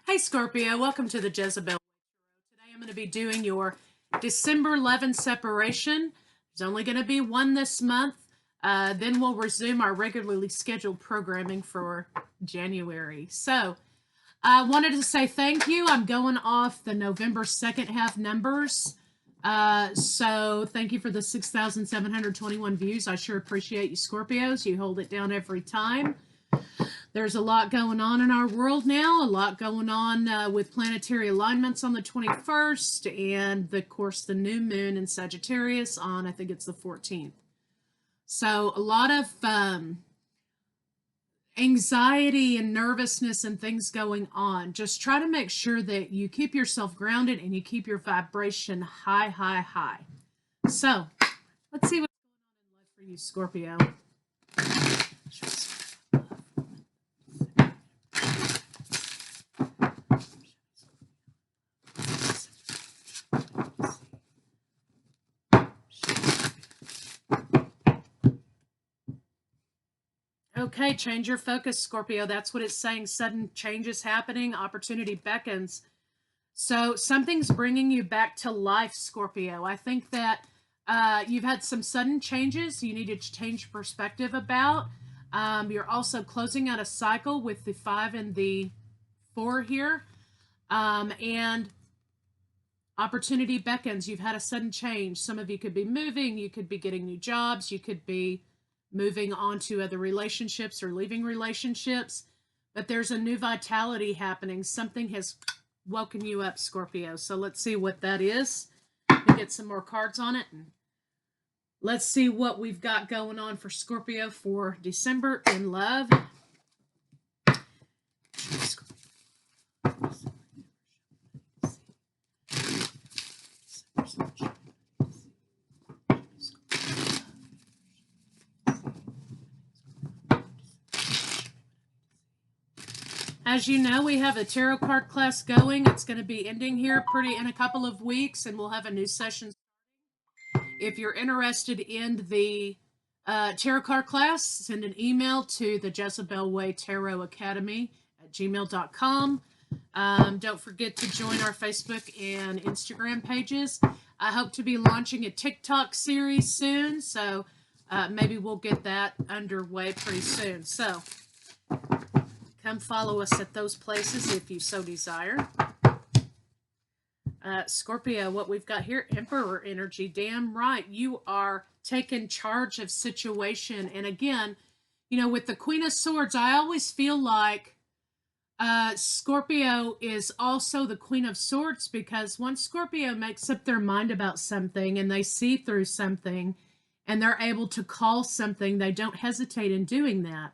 Hey Scorpio, welcome to the Jezebel. Today I'm going to be doing your December 11 separation. There's only going to be one this month. Then we'll resume our regularly scheduled programming for January. So I wanted to say thank you. I'm going off the November second half numbers. So thank you for the 6,721 views. I sure appreciate you, Scorpios. You hold it down every time. There's a lot going on in our world now, a lot going on with planetary alignments on the 21st, and of course the new moon in Sagittarius on, I think it's the 14th. So a lot of anxiety and nervousness and things going on. Just try to make sure that you keep yourself grounded and you keep your vibration high, high, high. So let's see what's going on in life for you, Scorpio. Okay, change your focus, Scorpio. That's what it's saying. Sudden changes happening, opportunity beckons. So something's bringing you back to life, Scorpio. I think that you've had some sudden changes you needed to change perspective about. You're also closing out a cycle with the 5 and the 4 here. And opportunity beckons. You've had a sudden change. Some of you could be moving. You could be getting new jobs. You could be moving on to other relationships or leaving relationships, but there's a new vitality happening. Something has woken you up, Scorpio. So let's see what that is. We'll get some more cards on it. And let's see what we've got going on for Scorpio for December in love. As you know, we have a tarot card class going. It's going to be ending here in a couple of weeks, and we'll have a new session starting. If you're interested in the tarot card class, send an email to the Jezebelway Tarot Academy at gmail.com. Don't forget to join our Facebook and Instagram pages. I hope to be launching a TikTok series soon, so maybe we'll get that underway pretty soon. So come follow us at those places if you so desire. Scorpio, what we've got here, Emperor energy. Damn right, you are taking charge of situation. And again, you know, with the Queen of Swords, I always feel like Scorpio is also the Queen of Swords, because once Scorpio makes up their mind about something and they see through something and they're able to call something, they don't hesitate in doing that.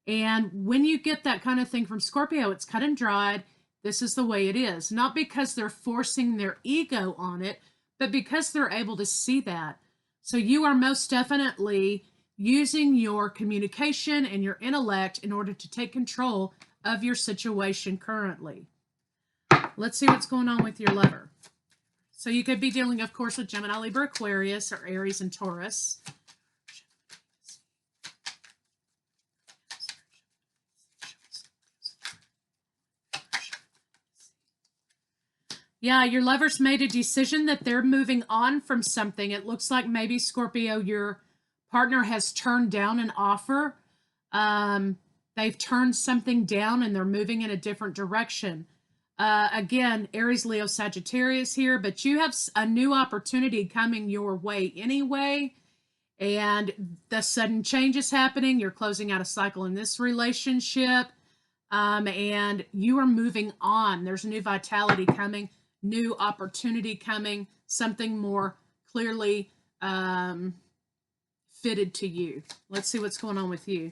And when you get that kind of thing from Scorpio, it's cut and dried. This is the way it is. Not because they're forcing their ego on it, but because they're able to see that. So you are most definitely using your communication and your intellect in order to take control of your situation currently. Let's see what's going on with your lover. So you could be dealing, of course, with Gemini, Libra, Aquarius, or Aries and Taurus. Yeah, your lover's made a decision that they're moving on from something. It looks like maybe, Scorpio, your partner has turned down an offer. They've turned something down and they're moving in a different direction. Again, Aries, Leo, Sagittarius here, but you have a new opportunity coming your way anyway. And the sudden change is happening. You're closing out a cycle in this relationship. And you are moving on. There's a new vitality coming. New opportunity coming, something more clearly fitted to you. Let's see what's going on with you.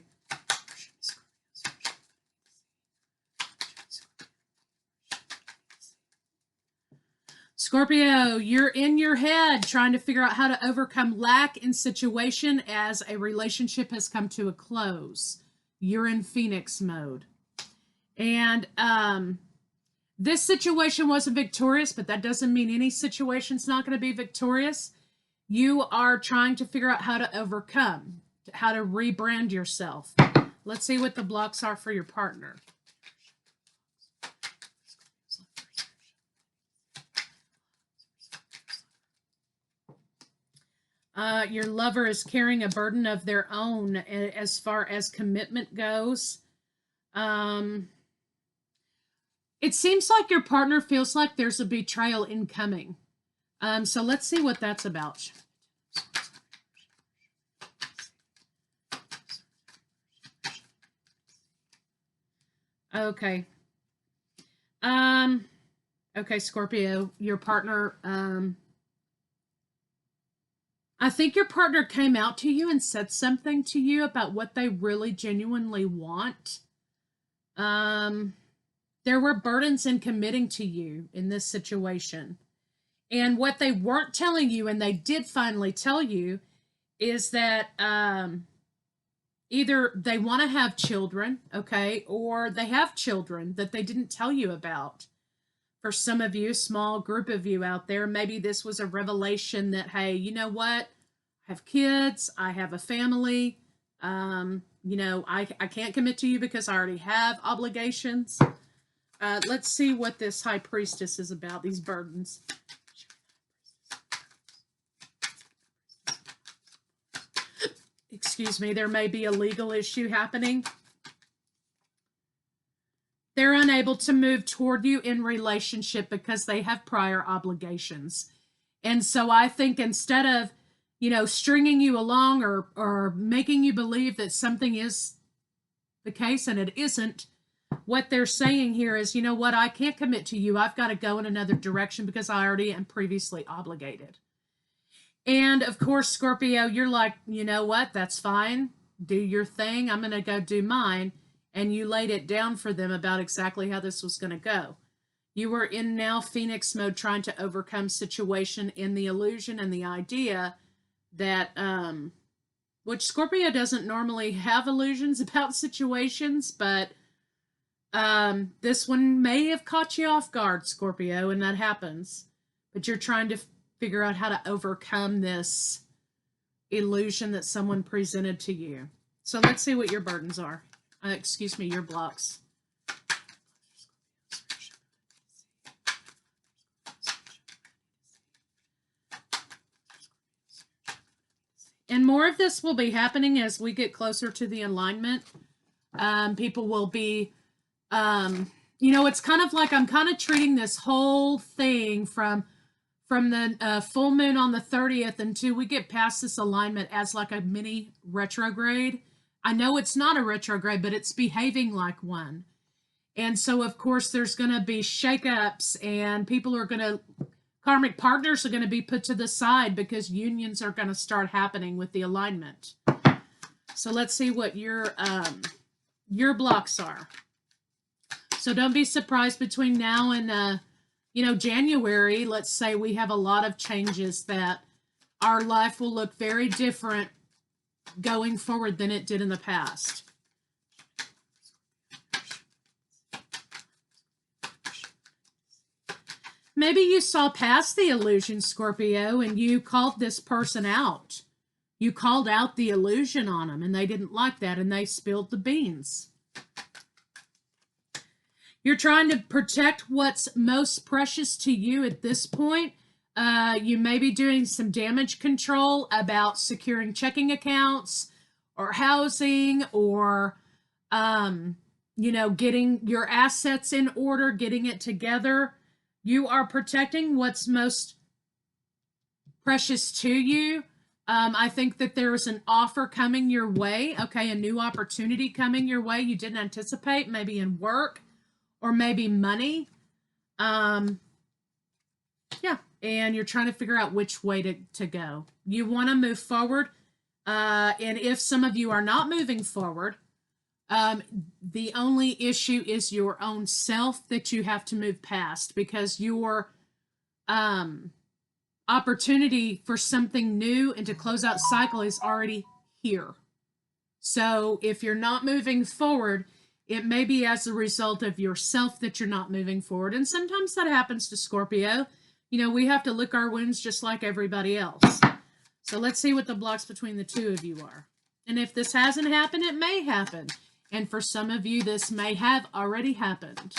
Scorpio, you're in your head trying to figure out how to overcome lack in situation as a relationship has come to a close. You're in Phoenix mode. And this situation wasn't victorious, but that doesn't mean any situation's not going to be victorious. You are trying to figure out how to overcome, how to rebrand yourself. Let's see what the blocks are for your partner. Your lover is carrying a burden of their own as far as commitment goes. It seems like your partner feels like there's a betrayal incoming. So let's see what that's about. Okay. Okay, Scorpio, your partner, I think your partner came out to you and said something to you about what they really genuinely want. There were burdens in committing to you in this situation. And what they weren't telling you, and they did finally tell you, is that either they want to have children, okay, or they have children that they didn't tell you about. For some of you, small group of you out there, maybe this was a revelation that, hey, you know what? I have kids, I have a family, you know, I can't commit to you because I already have obligations. Let's see what this High Priestess is about, these burdens. Excuse me, there may be a legal issue happening. They're unable to move toward you in relationship because they have prior obligations. And so I think instead of, you know, stringing you along or making you believe that something is the case and it isn't, what they're saying here is, you know what, I can't commit to you. I've got to go in another direction because I already am previously obligated. And of course, Scorpio, you're like, you know what, that's fine. Do your thing. I'm going to go do mine. And you laid it down for them about exactly how this was going to go. You were in now Phoenix mode trying to overcome situation in the illusion and the idea that, which Scorpio doesn't normally have illusions about situations, but this one may have caught you off guard, Scorpio, and that happens. But you're trying to figure out how to overcome this illusion that someone presented to you. So let's see what your burdens are. Excuse me, your blocks. And more of this will be happening as we get closer to the alignment. People will be, you know, it's kind of like I'm kind of treating this whole thing from the full moon on the 30th until we get past this alignment as like a mini retrograde. I know it's not a retrograde, but it's behaving like one. And so, of course, there's going to be shakeups and people are going to, karmic partners are going to be put to the side because unions are going to start happening with the alignment. So let's see what your blocks are. So don't be surprised between now and, you know, January. Let's say we have a lot of changes that our life will look very different going forward than it did in the past. Maybe you saw past the illusion, Scorpio, and you called this person out. You called out the illusion on them, and they didn't like that, and they spilled the beans. You're trying to protect what's most precious to you at this point. You may be doing some damage control about securing checking accounts or housing or, you know, getting your assets in order, getting it together. You are protecting what's most precious to you. I think that there is an offer coming your way. Okay, a new opportunity coming your way you didn't anticipate, maybe in work or maybe money. Yeah, and you're trying to figure out which way to go. You want to move forward. And if some of you are not moving forward, the only issue is your own self that you have to move past because your opportunity for something new and to close out cycle is already here. So if you're not moving forward, it may be as a result of yourself that you're not moving forward. And sometimes that happens to Scorpio. You know, we have to lick our wounds just like everybody else. So let's see what the blocks between the two of you are. And if this hasn't happened, it may happen. And for some of you, this may have already happened.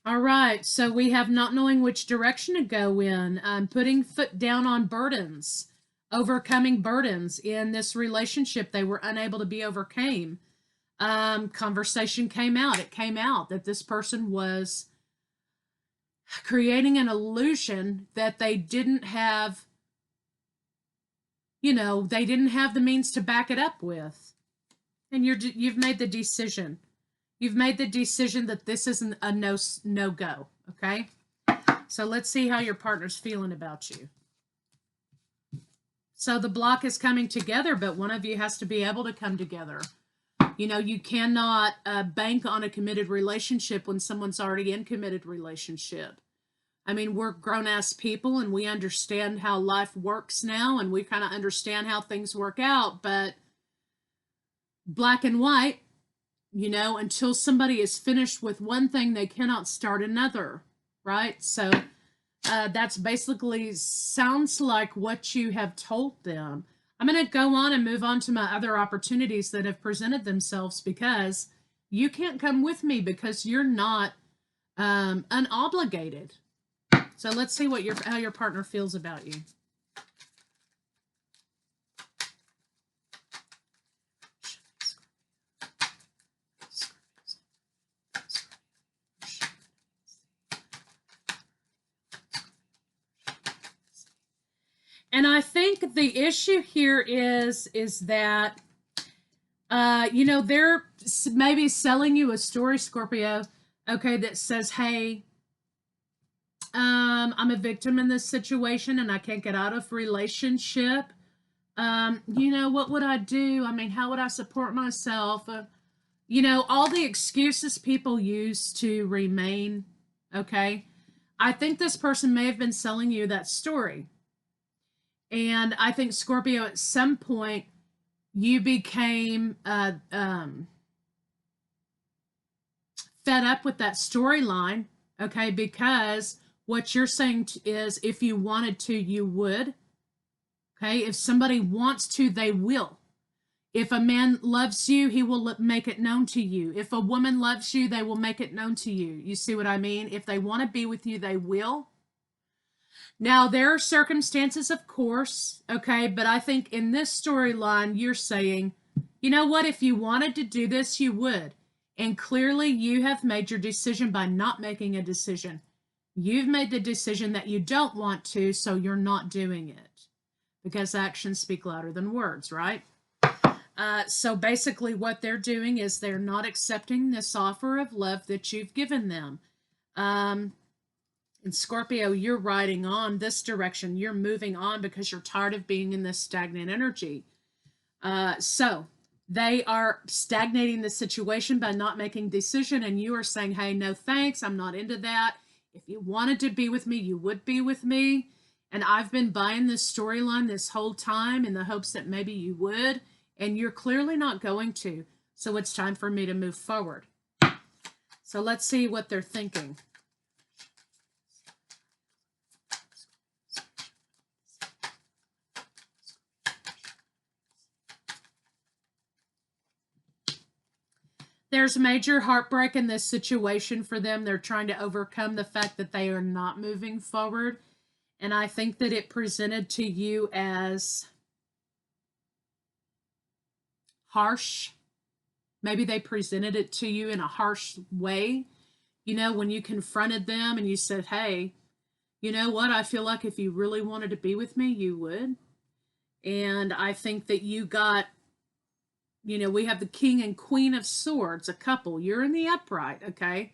All right, so we have not knowing which direction to go in, putting foot down on burdens, overcoming burdens in this relationship they were unable to be overcame. Conversation came out. It came out that this person was creating an illusion that they didn't have, they didn't have the means to back it up with. And you've made the decision. You've made the decision that this isn't a no go. Okay. So let's see how your partner's feeling about you. So the block is coming together, but one of you has to be able to come together. You cannot bank on a committed relationship when someone's already in committed relationship. I mean, we're grown-ass people and we understand how life works now and we kind of understand how things work out, but black and white, until somebody is finished with one thing, they cannot start another, right? So that's basically sounds like what you have told them. I'm going to go on and move on to my other opportunities that have presented themselves, because you can't come with me because you're not unobligated. So let's see how your partner feels about you. And I think the issue here is that, they're maybe selling you a story, Scorpio, okay, that says, hey, I'm a victim in this situation and I can't get out of relationship. What would I do? I mean, how would I support myself? All the excuses people use to remain, okay? I think this person may have been selling you that story. And I think, Scorpio, at some point, you became fed up with that storyline, okay? Because what you're saying is, if you wanted to, you would, okay? If somebody wants to, they will. If a man loves you, he will make it known to you. If a woman loves you, they will make it known to you. You see what I mean? If they want to be with you, they will. Now, there are circumstances, of course, okay, but I think in this storyline, you're saying, you know what, if you wanted to do this, you would. And clearly, you have made your decision by not making a decision. You've made the decision that you don't want to, so you're not doing it. Because actions speak louder than words, right? So basically, what they're doing is they're not accepting this offer of love that you've given them. And Scorpio, you're riding on this direction. You're moving on because you're tired of being in this stagnant energy. So they are stagnating the situation by not making a decision, and you are saying, hey, no thanks, I'm not into that. If you wanted to be with me, you would be with me. And I've been buying this storyline this whole time in the hopes that maybe you would, and you're clearly not going to. So it's time for me to move forward. So let's see what they're thinking. There's major heartbreak in this situation for them. They're trying to overcome the fact that they are not moving forward. And I think that it presented to you as harsh. Maybe they presented it to you in a harsh way. When you confronted them and you said, hey, you know what? I feel like if you really wanted to be with me, you would. And I think that you got, we have the King and Queen of Swords, a couple. You're in the upright, okay?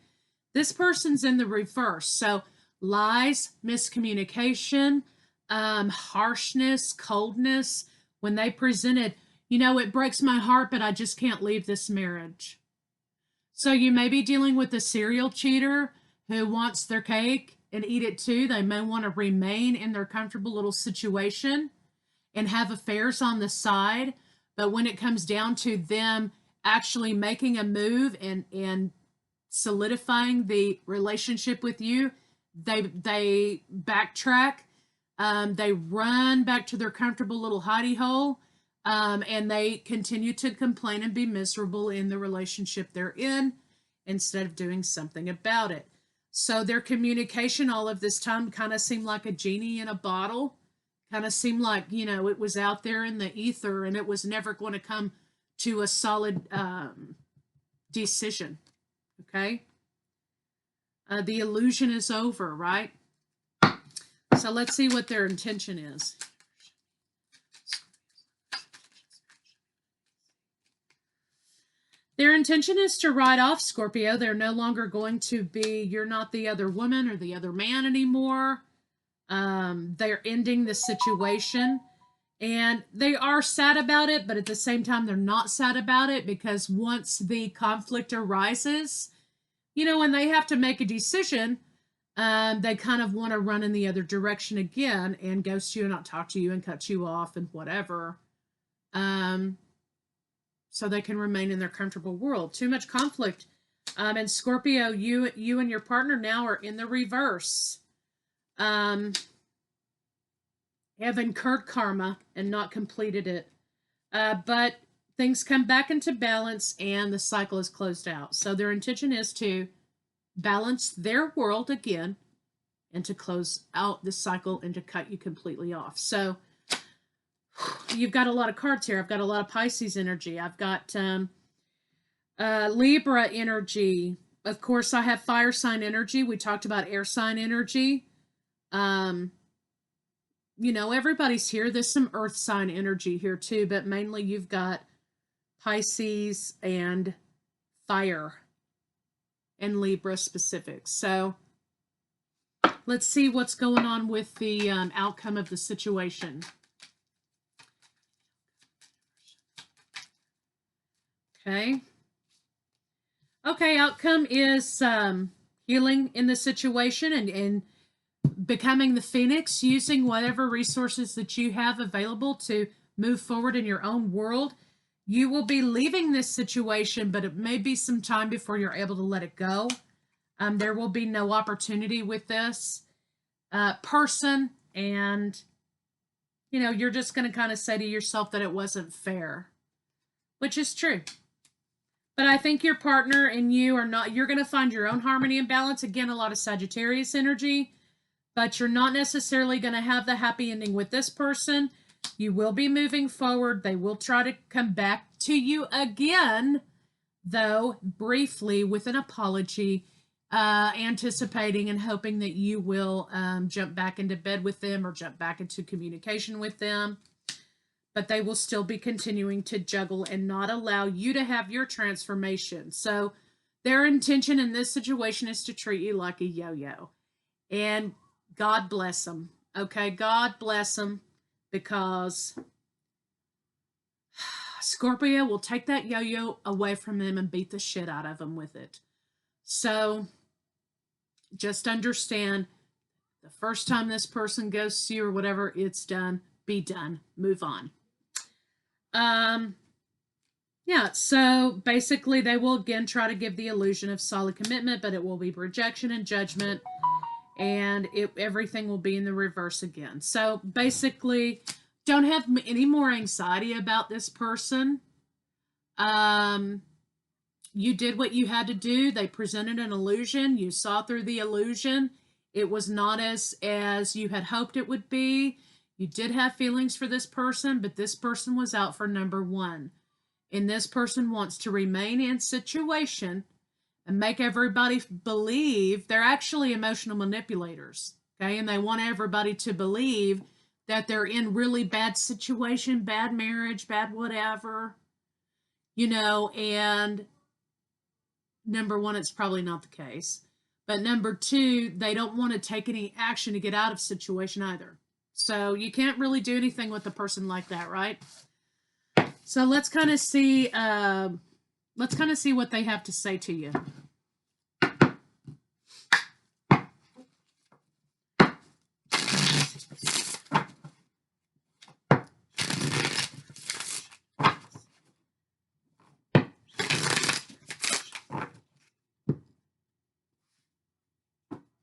This person's in the reverse. So lies, miscommunication, harshness, coldness. When they presented, it breaks my heart, but I just can't leave this marriage. So you may be dealing with a serial cheater who wants their cake and eat it too. They may want to remain in their comfortable little situation and have affairs on the side. But when it comes down to them actually making a move and solidifying the relationship with you, they backtrack. They run back to their comfortable little hidey hole, and they continue to complain and be miserable in the relationship they're in instead of doing something about it. So their communication all of this time kind of seemed like a genie in a bottle. Kind of seemed like, it was out there in the ether and it was never going to come to a solid decision. Okay? The illusion is over, right? So let's see what their intention is. Their intention is to ride off, Scorpio. They're no longer going to be, you're not the other woman or the other man anymore. They're ending the situation. And they are sad about it, but at the same time, they're not sad about it because once the conflict arises, when they have to make a decision, they kind of want to run in the other direction again and ghost you and not talk to you and cut you off and whatever. So they can remain in their comfortable world. Too much conflict. And Scorpio, you and your partner now are in the reverse. Have incurred karma and not completed it. But things come back into balance and the cycle is closed out. So their intention is to balance their world again and to close out the cycle and to cut you completely off. So you've got a lot of cards here. I've got a lot of Pisces energy. I've got Libra energy. Of course, I have fire sign energy. We talked about air sign energy. Everybody's here. There's some earth sign energy here too, but mainly you've got Pisces and fire and Libra specifics. So let's see what's going on with the outcome of the situation. Okay. Okay, outcome is healing in the situation and becoming the phoenix, using whatever resources that you have available to move forward in your own world. You will be leaving this situation, but it may be some time before you're able to let it go. There will be no opportunity with this person, and you're just going to kind of say to yourself that it wasn't fair, which is true. But I think your partner and you are not, you're going to find your own harmony and balance. Again, a lot of Sagittarius energy, but you're not necessarily going to have the happy ending with this person. You will be moving forward. They will try to come back to you again, though briefly with an apology, anticipating and hoping that you will jump back into bed with them or jump back into communication with them. But they will still be continuing to juggle and not allow you to have your transformation. So their intention in this situation is to treat you like a yo-yo. And God bless them. Okay, God bless them, because Scorpio will take that yo-yo away from them and beat the shit out of them with it. So just understand, the first time this person ghosts you or whatever, it's done. Be done. Move on. Yeah, so basically they will again try to give the illusion of solid commitment, but it will be rejection and judgment, and everything will be in the reverse again. So basically, don't have any more anxiety about this person. You did what you had to do. They presented an illusion. You saw through the illusion. It was not as you had hoped it would be. You did have feelings for this person, but this person was out for number one. And this person wants to remain in situation and make everybody believe they're actually emotional manipulators. Okay, and they want everybody to believe that they're in really bad situation, bad marriage, bad whatever. And number one, it's probably not the case. But number two, they don't want to take any action to get out of situation either. So you can't really do anything with a person like that, right? So let's kind of see what they have to say to you.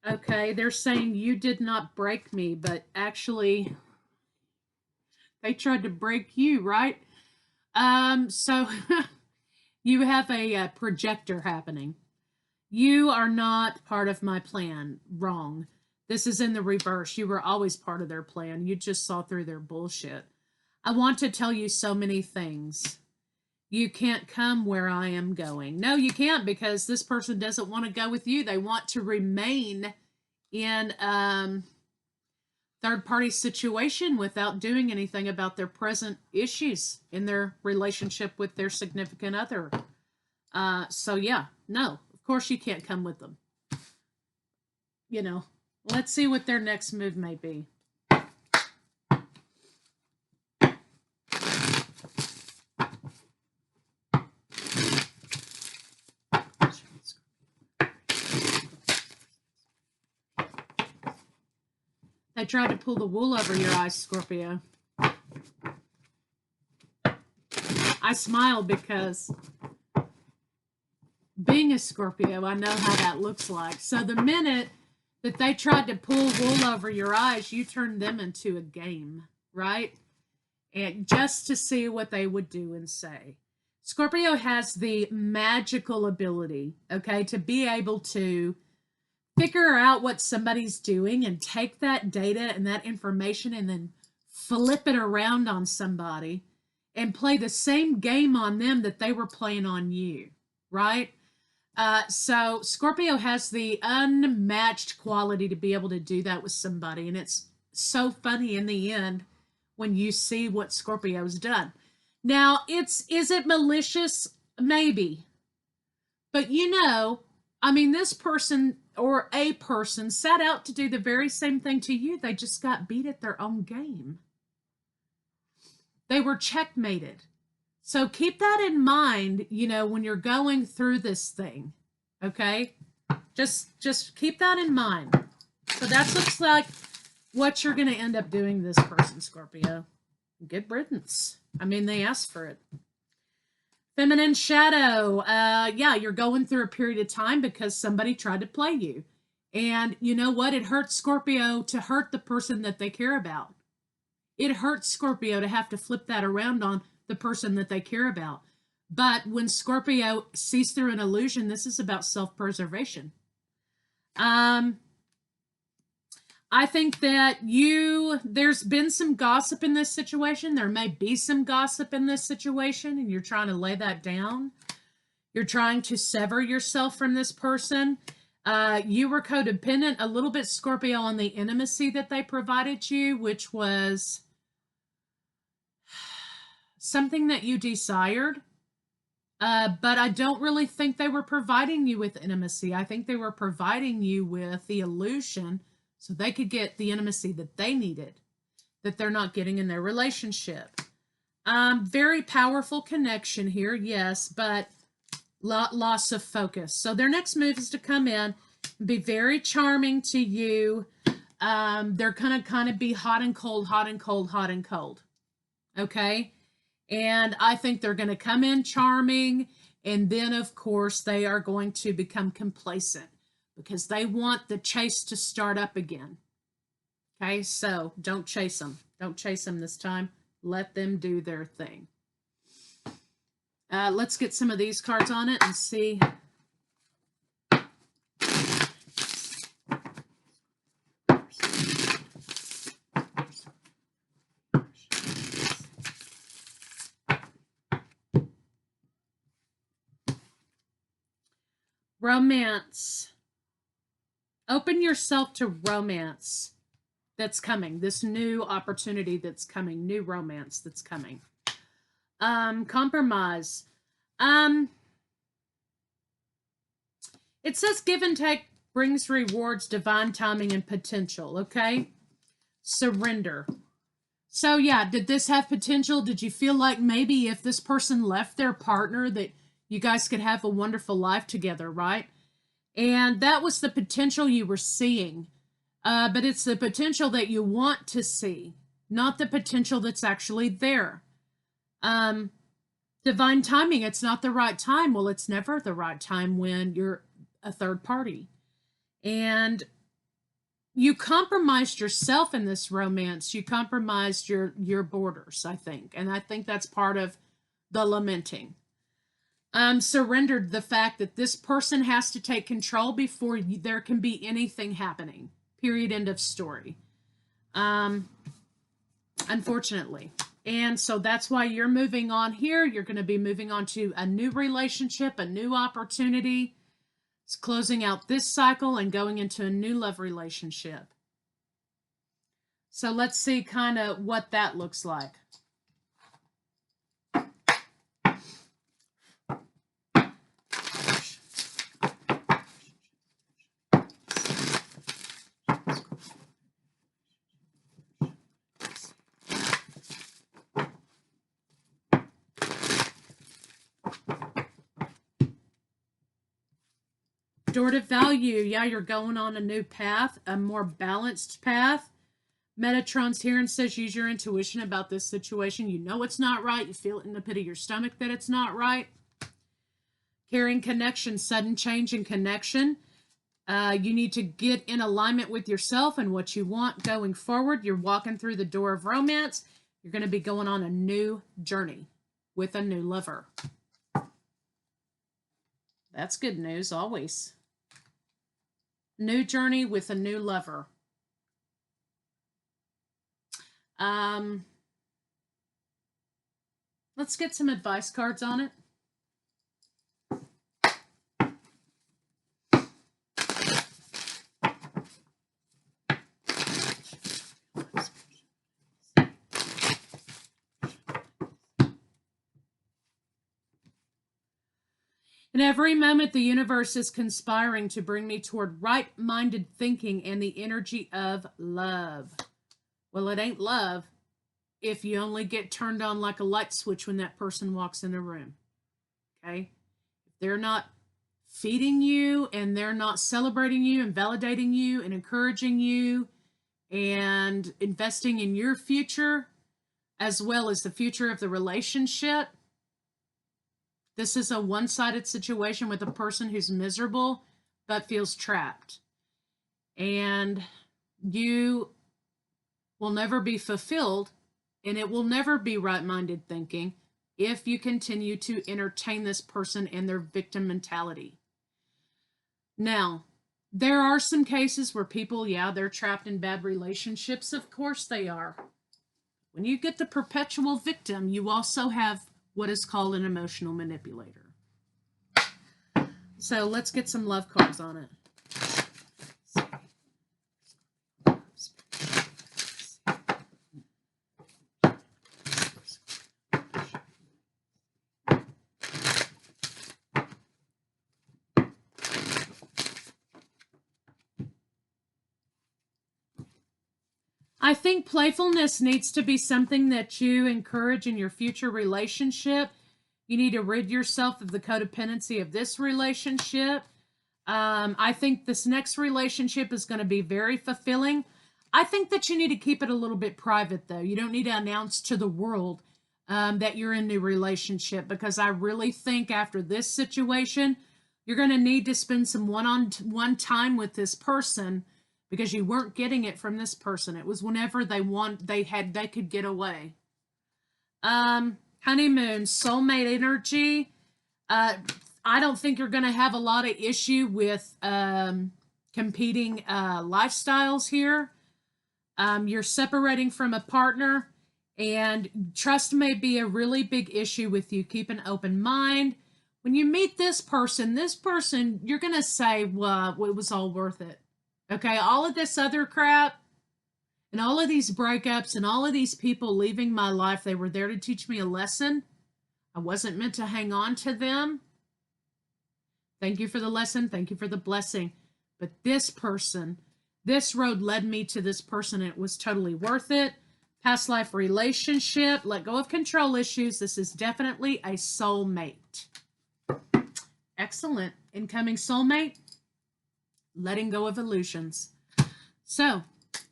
Okay, they're saying you did not break me, but actually they tried to break you, right? So you have a projector happening. You are not part of my plan. Wrong. This is in the reverse. You were always part of their plan. You just saw through their bullshit. I want to tell you so many things. You can't come where I am going. No, you can't, because this person doesn't want to go with you. They want to remain in third-party situation without doing anything about their present issues in their relationship with their significant other. So yeah, no, of course you can't come with them. You know, let's see what their next move may be. They tried to pull the wool over your eyes, Scorpio. I smile because being a Scorpio, I know how that looks like. So the minute that they tried to pull wool over your eyes, you turned them into a game, right? And just to see what they would do and say. Scorpio has the magical ability, okay, to be able to figure out what somebody's doing and take that data and that information and then flip it around on somebody and play the same game on them that they were playing on you, right? So Scorpio has the unmatched quality to be able to do that with somebody. And it's so funny in the end when you see what Scorpio's done. Now, is it malicious? Maybe. But you know, I mean, this person or a person set out to do the very same thing to you. They just got beat at their own game. They were checkmated. So keep that in mind, you know, when you're going through this thing, okay? Just keep that in mind. So that looks like what you're going to end up doing this person, Scorpio. Good riddance. I mean, they asked for it. Feminine shadow. Yeah, you're going through a period of time because somebody tried to play you. And you know what? It hurts Scorpio to hurt the person that they care about. It hurts Scorpio to have to flip that around on the person that they care about. But when Scorpio sees through an illusion, this is about self-preservation. I think that there's been some gossip in this situation. There may be some gossip in this situation, and you're trying to lay that down. You're trying to sever yourself from this person. You were codependent a little bit, Scorpio, on the intimacy that they provided you, which was something that you desired. But I don't really think they were providing you with intimacy. I think they were providing you with the illusion so they could get the intimacy that they needed, that they're not getting in their relationship. Very powerful connection here, yes, but loss of focus. So their next move is to come in and be very charming to you. They're going to kind of be hot and cold, hot and cold, hot and cold. Okay? And I think they're going to come in charming, and then, of course, they are going to become complacent because they want the chase to start up again. Okay, so don't chase them. Don't chase them this time. Let them do their thing. Let's get some of these cards on it and see. Romance. Open yourself to romance that's coming. This new opportunity that's coming. New romance that's coming. Compromise. It says give and take brings rewards, divine timing, and potential. Okay? Surrender. So yeah, did this have potential? Did you feel like maybe if this person left their partner that you guys could have a wonderful life together, right? And that was the potential you were seeing. But it's the potential that you want to see, not the potential that's actually there. Divine timing, it's not the right time. Well, it's never the right time when you're a third party. And you compromised yourself in this romance. You compromised your borders, I think. And I think that's part of the lamenting. Surrendered the fact that this person has to take control before there can be anything happening. Period. End of story. Unfortunately. And so that's why you're moving on here. You're going to be moving on to a new relationship, a new opportunity. It's closing out this cycle and going into a new love relationship. So let's see kind of what that looks like. Restorative value. Yeah, you're going on a new path, a more balanced path. Metatron's here and says use your intuition about this situation. You know it's not right. You feel it in the pit of your stomach that it's not right. Caring connection, sudden change in connection. You need to get in alignment with yourself and what you want going forward. You're walking through the door of romance. You're going to be going on a new journey with a new lover. That's good news always. New journey with a new lover. Let's get some advice cards on it. In every moment, the universe is conspiring to bring me toward right-minded thinking and the energy of love. Well, it ain't love if you only get turned on like a light switch when that person walks in the room. Okay? If they're not feeding you and they're not celebrating you and validating you and encouraging you and investing in your future as well as the future of the relationship, this is a one-sided situation with a person who's miserable but feels trapped. And you will never be fulfilled, and it will never be right-minded thinking if you continue to entertain this person and their victim mentality. Now, there are some cases where people, yeah, they're trapped in bad relationships. Of course they are. When you get the perpetual victim, you also have what is called an emotional manipulator. So let's get some love cards on it. I think playfulness needs to be something that you encourage in your future relationship. You need to rid yourself of the codependency of this relationship. I think this next relationship is going to be very fulfilling. I think that you need to keep it a little bit private, though. You don't need to announce to the world that you're in a new relationship, because I really think after this situation, you're going to need to spend some one-on-one time with this person, because you weren't getting it from this person. It was whenever they could get away. Honeymoon, soulmate energy. I don't think you're going to have a lot of issue with competing lifestyles here. You're separating from a partner, and trust may be a really big issue with you. Keep an open mind. When you meet this person, you're going to say, well, it was all worth it. Okay, all of this other crap and all of these breakups and all of these people leaving my life, they were there to teach me a lesson. I wasn't meant to hang on to them. Thank you for the lesson. Thank you for the blessing. But this person, this road led me to this person, and it was totally worth it. Past life relationship, let go of control issues. This is definitely a soulmate. Excellent. Incoming soulmate. Letting go of illusions. So,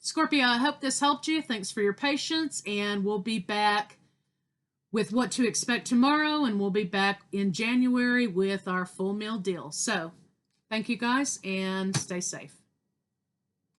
Scorpio, I hope this helped you. Thanks for your patience, and we'll be back with what to expect tomorrow, and we'll be back in January with our full meal deal. So, thank you guys, and stay safe.